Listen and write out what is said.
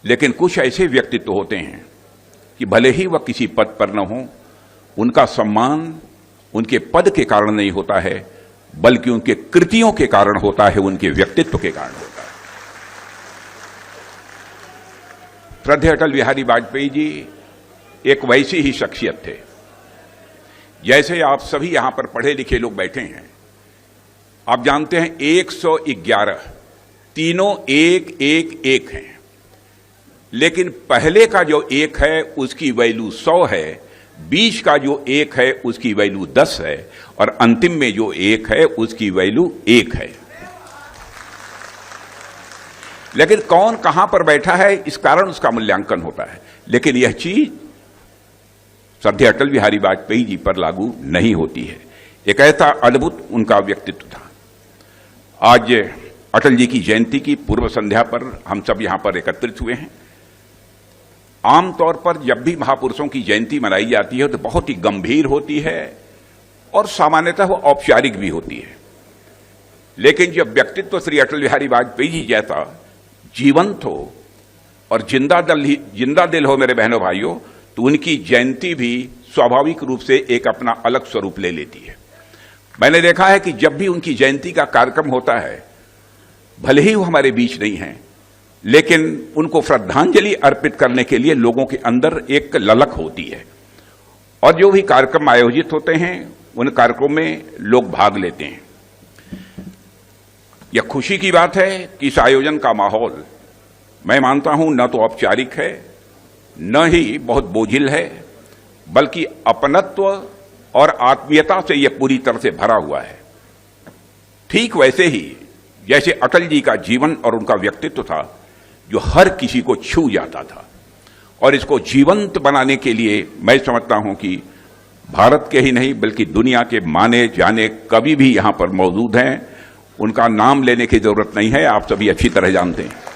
लेकिन कुछ ऐसे व्यक्तित्व होते हैं कि भले ही वह किसी पद पर न हो, उनका सम्मान उनके पद के कारण नहीं होता है, बल्कि उनके कृतियों के कारण होता है, उनके व्यक्तित्व के कारण होता है। श्रद्धेय अटल बिहारी वाजपेयी जी एक वैसी ही शख्सियत थे। जैसे आप सभी यहां पर पढ़े लिखे लोग बैठे हैं, आप जानते हैं 111 तीनों एक एक एक हैं, लेकिन पहले का जो एक है उसकी वैल्यू 100 है, 20 का जो एक है उसकी वैल्यू 10 है, और अंतिम में जो एक है उसकी वैल्यू 1 है। लेकिन कौन कहां पर बैठा है इस कारण उसका मूल्यांकन होता है, लेकिन यह चीज श्रद्धेय अटल बिहारी वाजपेयी जी पर लागू नहीं होती है। एक ऐसा अद्भुत उनका व्यक्तित्व था। आज अटल जी की जयंती की पूर्व संध्या पर हम सब यहां पर एकत्रित हुए हैं। आमतौर पर जब भी महापुरुषों की जयंती मनाई जाती है तो बहुत ही गंभीर होती है और सामान्यतः वो औपचारिक भी होती है, लेकिन जब व्यक्तित्व श्री अटल बिहारी वाजपेयी जी जैसा जीवंत हो और जिंदा दिल हो मेरे बहनों भाइयों, तो उनकी जयंती भी स्वाभाविक रूप से एक अपना अलग स्वरूप ले लेती है। मैंने देखा है कि जब भी उनकी जयंती का कार्यक्रम होता है, भले ही वो हमारे बीच नहीं हैं, लेकिन उनको श्रद्धांजलि अर्पित करने के लिए लोगों के अंदर एक ललक होती है, और जो भी कार्यक्रम आयोजित होते हैं उन कार्यक्रमों में लोग भाग लेते हैं। यह खुशी की बात है कि इस आयोजन का माहौल मैं मानता हूं न तो औपचारिक है, न ही बहुत बोझिल है, बल्कि अपनत्व और आत्मीयता से यह पूरी तरह से भरा हुआ है। ठीक वैसे ही जैसे अटल जी का जीवन और उनका व्यक्तित्व था जो हर किसी को छू जाता था, और इसको जीवंत बनाने के लिए मैं समझता हूं कि भारत के ही नहीं बल्कि दुनिया के माने जाने कवि भी यहां पर मौजूद हैं। उनका नाम लेने की जरूरत नहीं है, आप सभी अच्छी तरह जानते हैं।